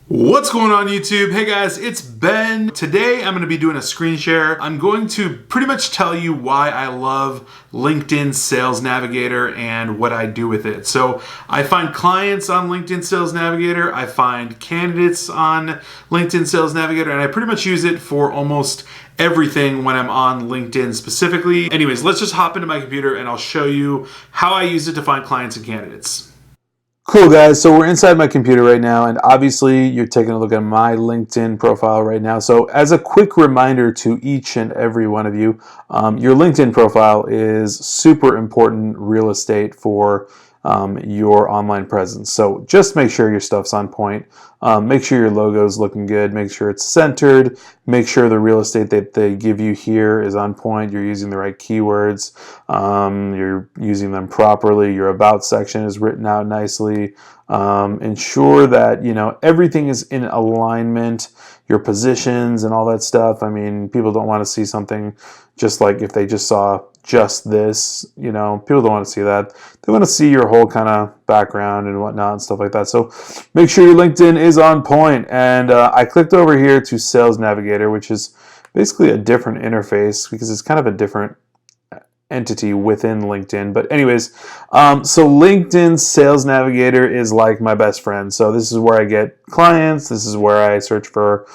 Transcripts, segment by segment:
What's going on YouTube? Hey guys, it's Ben. Today I'm going to be doing a screen share. I'm going to pretty much tell you why I love LinkedIn Sales Navigator and what I do with it. So I find clients on LinkedIn Sales Navigator, I find candidates on LinkedIn Sales Navigator, and I pretty much use it for almost everything when I'm on LinkedIn specifically. Anyways, let's just hop into my computer and I'll show you how I use it to find clients and candidates. Cool guys, so we're inside my computer right now, and obviously you're taking a look at my LinkedIn profile right now. So as a quick reminder to each and every one of you, your LinkedIn profile is super important real estate for your online presence. So just make sure your stuff's on point. Make sure your logo's looking good. Make sure it's centered. Make sure the real estate that they give you here is on point. You're using the right keywords. You're using them properly. Your about section is written out nicely. Ensure that everything is in alignment. Your positions and all that stuff. I mean, people don't want to see something just like if they just saw just this, people don't want to see that. They want to see your whole kind of background and whatnot and stuff like that. So make sure your LinkedIn is on point. And I clicked over here to Sales Navigator, which is basically a different interface because it's kind of a different entity within LinkedIn. But anyways, so LinkedIn Sales Navigator is like my best friend. So this is where I get clients. This is where I search for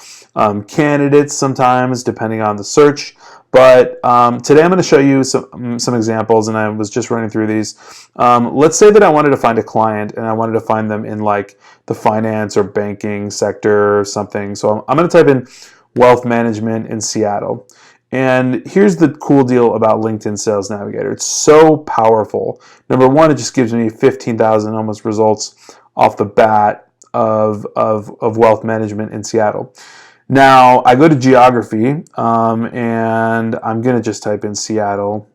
candidates sometimes, depending on the search. But today I'm going to show you some examples, and I was just running through these. Let's say that I wanted to find a client, and I wanted to find them in like the finance or banking sector or something. So I'm going to type in wealth management in Seattle. And here's the cool deal about LinkedIn Sales Navigator. It's so powerful. Number one, it just gives me 15,000 almost results off the bat of wealth management in Seattle. Now, I go to geography, and I'm going to just type in Seattle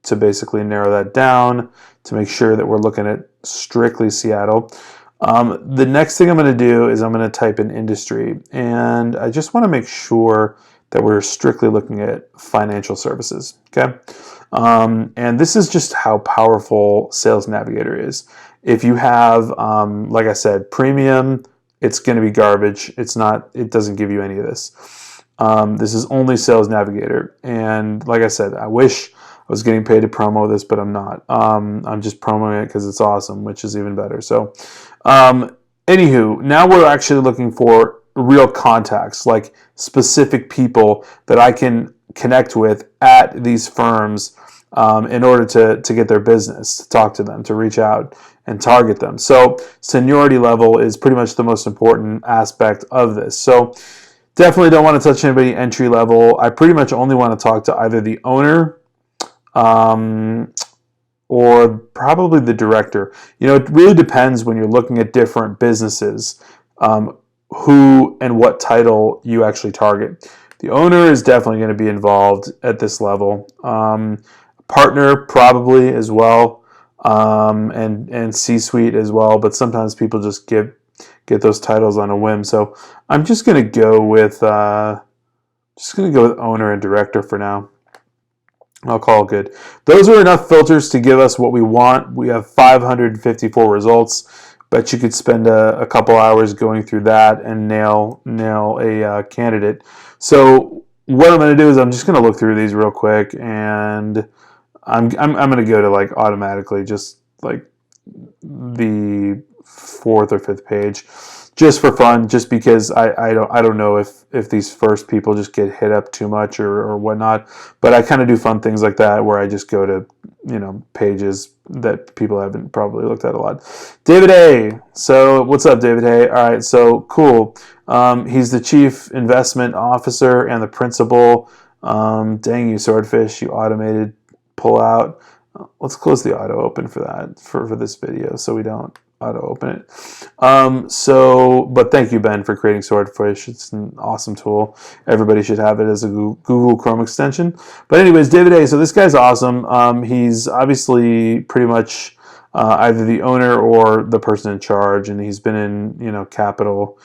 to basically narrow that down to make sure that we're looking at strictly Seattle. The next thing I'm going to do is I'm going to type in industry, and I just want to make sure that we're strictly looking at financial services, okay? And this is just how powerful Sales Navigator is. If you have, like I said, premium, it's going to be garbage. It doesn't give you any of this. This is only Sales Navigator. And like I said, I wish I was getting paid to promo this, but I'm not. I'm just promoting it because it's awesome, which is even better. So, anywho, now we're actually looking for real contacts, like specific people that I can connect with at these firms in order to get their business, to talk to them, to reach out and target them. So seniority level is pretty much the most important aspect of this. So definitely don't want to touch anybody entry level. I pretty much only want to talk to either the owner or probably the director. It really depends when you're looking at different businesses, who and what title you actually target. The owner is definitely going to be involved at this level. Partner probably as well, and C-suite as well. But sometimes people just get those titles on a whim. So I'm just going to go with owner and director for now. I'll call it good. Those are enough filters to give us what we want. We have 554 results. But you could spend a couple hours going through that and nail a candidate. So what I'm going to do is I'm just going to look through these real quick, and I'm going to go to like automatically just like the 4th or 5th page, just for fun, just because I don't know if these first people just get hit up too much or whatnot. But I kind of do fun things like that where I just go to pages that people haven't probably looked at a lot. David A. So what's up, David A? All right, so cool. He's the chief investment officer and the principal. Dang you, swordfish, you automated pull out. Let's close the auto open for that for this video so we don't auto open it. But thank you, Ben, for creating Swordfish. It's an awesome tool. Everybody should have it as a Google Chrome extension. But anyways, David A. So this guy's awesome. He's obviously pretty much either the owner or the person in charge, and he's been in capital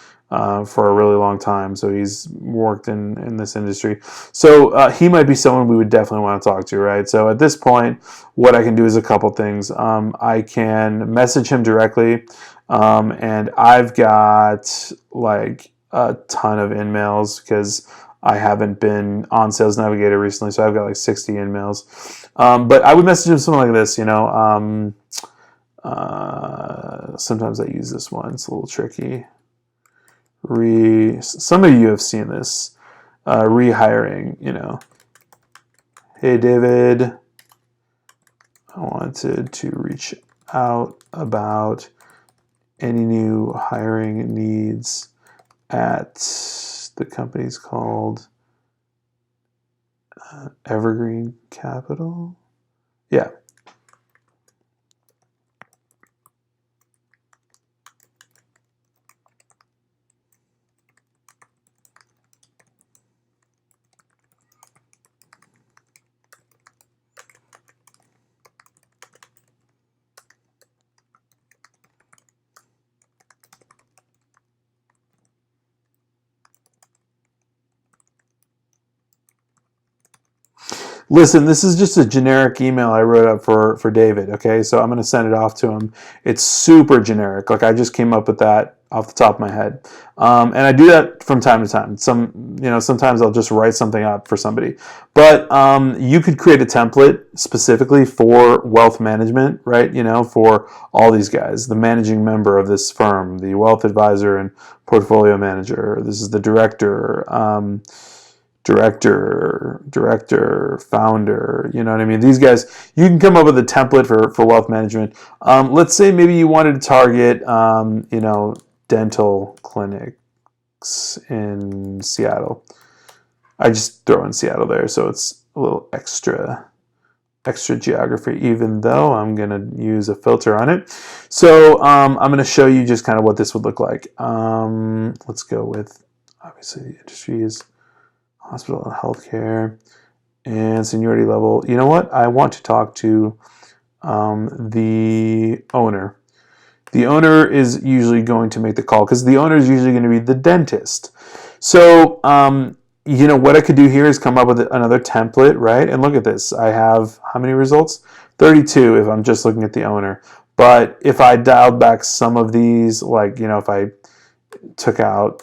for a really long time. So he's worked in this industry. So he might be someone we would definitely want to talk to, right? So at this point, what I can do is a couple things. I can message him directly. And I've got like a ton of in-mails because I haven't been on Sales Navigator recently, so I've got like 60 in-mails. But I would message them something like this, sometimes I use this one. It's a little tricky. Some of you have seen this. Rehiring, Hey, David, I wanted to reach out about any new hiring needs at the company's called Evergreen Capital. Yeah. Listen, this is just a generic email I wrote up for David, okay? So I'm going to send it off to him. It's super generic. Like I just came up with that off the top of my head. And I do that from time to time. Sometimes I'll just write something up for somebody. But you could create a template specifically for wealth management, right? For all these guys, the managing member of this firm, the wealth advisor and portfolio manager. This is the director, founder, you know what I mean? These guys, you can come up with a template for wealth management. Let's say maybe you wanted to target, dental clinics in Seattle. I just throw in Seattle there, so it's a little extra geography, even though I'm going to use a filter on it. So I'm going to show you just kind of what this would look like. Let's go with, obviously, the industry is hospital and healthcare, and seniority level. You know what? I want to talk to the owner. The owner is usually going to make the call because the owner is usually going to be the dentist. So, what I could do here is come up with another template, right? And look at this. I have how many results? 32 if I'm just looking at the owner. But if I dialed back some of these, like, if I took out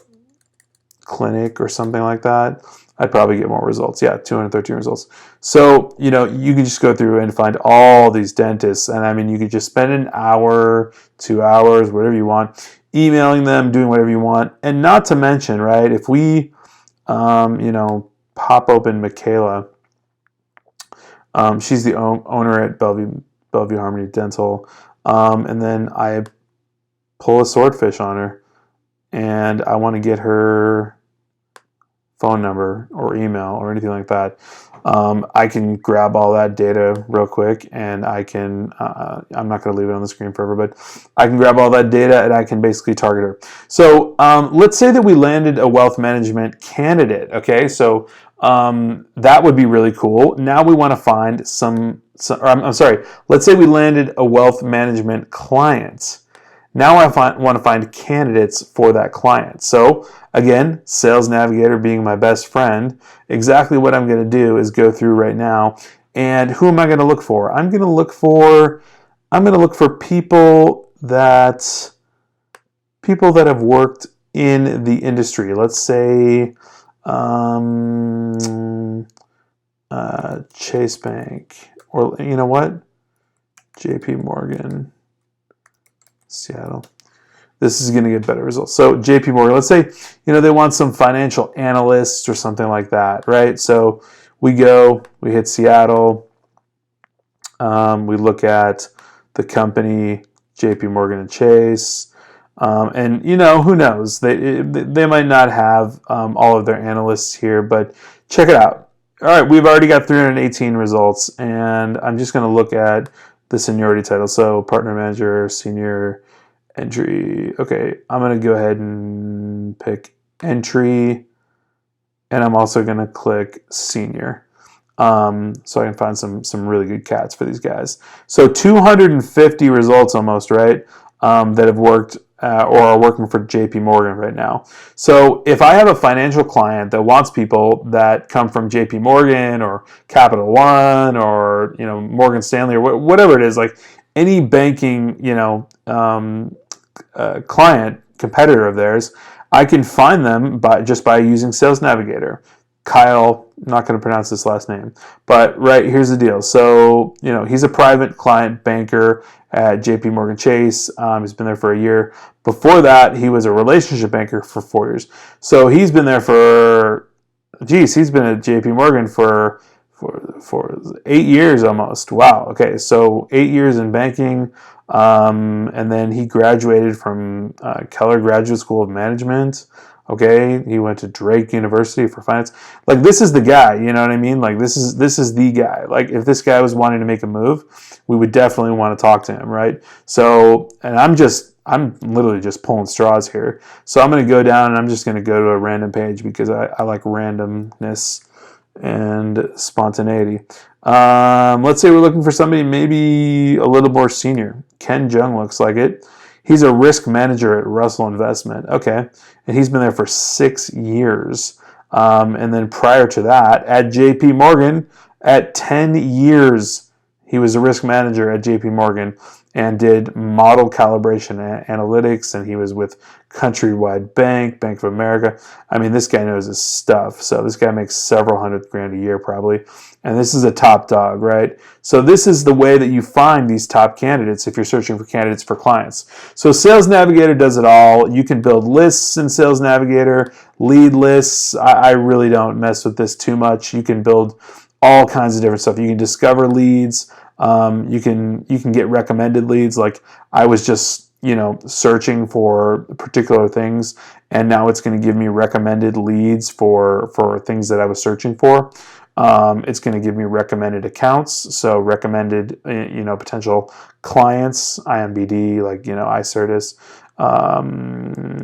clinic or something like that, I'd probably get more results. Yeah, 213 results. So, you can just go through and find all these dentists. And I mean, you could just spend an hour, 2 hours, whatever you want, emailing them, doing whatever you want. And not to mention, right, if we, pop open Michaela, she's the owner at Bellevue Harmony Dental. And then I pull a swordfish on her and I want to get her phone number or email or anything like that. I can grab all that data real quick and I can, I'm not going to leave it on the screen forever, but I can grab all that data and I can basically target her. So let's say that we landed a wealth management candidate, okay? So that would be really cool. Now we want to find let's say we landed a wealth management client. Now I want to find candidates for that client. So again, Sales Navigator being my best friend, exactly what I'm going to do is go through right now. And who am I going to look for? I'm going to look for people that have worked in the industry. Let's say Chase Bank, or you know what? JP Morgan. Seattle. This is going to get better results. So JP Morgan, let's say, they want some financial analysts or something like that, right? So we hit Seattle. We look at the company, JP Morgan and Chase. And, who knows? They might not have all of their analysts here, but check it out. All right, we've already got 318 results, and I'm just going to look at the seniority title. So partner manager, senior, entry. Okay, I'm going to go ahead and pick entry, and I'm also going to click senior. So I can find some really good cats for these guys. So 250 results almost, right? That have worked or are working for JP Morgan right now. So if I have a financial client that wants people that come from JP Morgan or Capital One or Morgan Stanley or whatever it is, like any banking client, competitor of theirs, I can find them just by using Sales Navigator. Kyle, I'm not going to pronounce this last name, but right, here's the deal. So, he's a private client banker at JP Morgan Chase. He's been there for a year. Before that, he was a relationship banker for 4 years. So he's been there he's been at JP Morgan for 8 years almost. Wow. Okay. So 8 years in banking. And then he graduated from Keller Graduate School of Management. Okay, he went to Drake University for finance. Like, this is the guy, you know what I mean? Like, this is the guy. Like, if this guy was wanting to make a move, we would definitely want to talk to him, right? So, and I'm literally just pulling straws here. So I'm going to go down and I'm just going to go to a random page because I like randomness and spontaneity. Let's say we're looking for somebody maybe a little more senior. Ken Jung looks like it. He's a risk manager at Russell Investment. Okay. And he's been there for 6 years. And then prior to that, at JP Morgan, at 10 years, he was a risk manager at JP Morgan and did model calibration analytics. And he was with Countrywide Bank, Bank of America. I mean, this guy knows his stuff. So this guy makes several $100,000 a year probably. And this is a top dog, right? So this is the way that you find these top candidates if you're searching for candidates for clients. So Sales Navigator does it all. You can build lists in Sales Navigator, lead lists. I really don't mess with this too much. You can build all kinds of different stuff. You can discover leads. You can get recommended leads. Like, I was just searching for particular things, and now it's going to give me recommended leads for things that I was searching for. It's going to give me recommended accounts, so recommended potential clients, IMBD, like iCertis.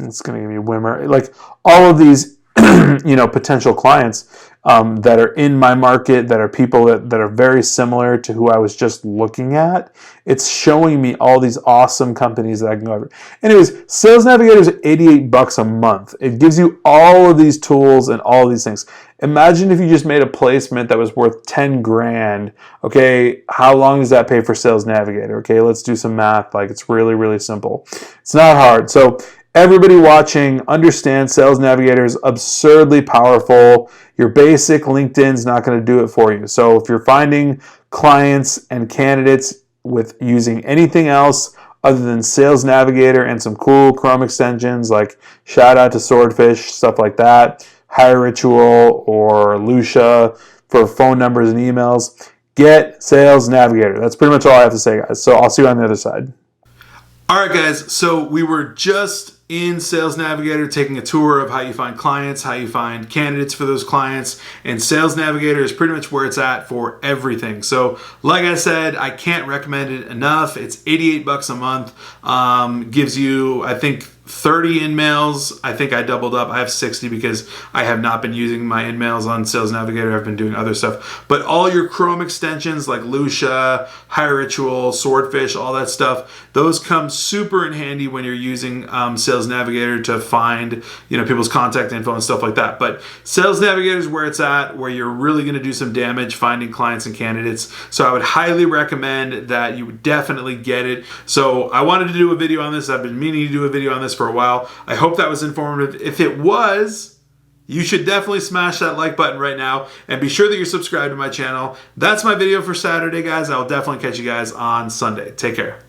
It's going to give me Wimmer, like all of these potential clients that are in my market, that are people that are very similar to who I was just looking at. It's showing me all these awesome companies that I can go over. Anyways, Sales Navigator is $88 a month. It gives you all of these tools and all of these things. Imagine if you just made a placement that was worth 10 grand. Okay, how long does that pay for Sales Navigator? Okay, let's do some math. Like, it's really, really simple. It's not hard. So everybody watching, understand Sales Navigator is absurdly powerful. Your basic LinkedIn's not going to do it for you. So if you're finding clients and candidates with using anything else other than Sales Navigator and some cool Chrome extensions, like shout out to Swordfish, stuff like that, hiretual or Lusha for phone numbers and emails, get Sales Navigator. That's pretty much all I have to say, guys. So I'll see you on the other side. All right, guys, so we were just in Sales Navigator taking a tour of how you find clients, how you find candidates for those clients, and Sales Navigator is pretty much where it's at for everything. So like I said, I can't recommend it enough. It's $88 a month, gives you, I think, 30 InMails. I think I doubled up. I have 60 because I have not been using my InMails on Sales Navigator. I've been doing other stuff. But all your Chrome extensions like Lusha, hiretual, Swordfish, all that stuff, those come super in handy when you're using Sales Navigator to find people's contact info and stuff like that. But Sales Navigator is where it's at, where you're really going to do some damage finding clients and candidates. So I would highly recommend that you definitely get it. So I wanted to do a video on this. I've been meaning to do a video on this for a while. I hope that was informative. If it was, you should definitely smash that like button right now and be sure that you're subscribed to my channel. That's my video for Saturday, guys. I'll definitely catch you guys on Sunday. Take care.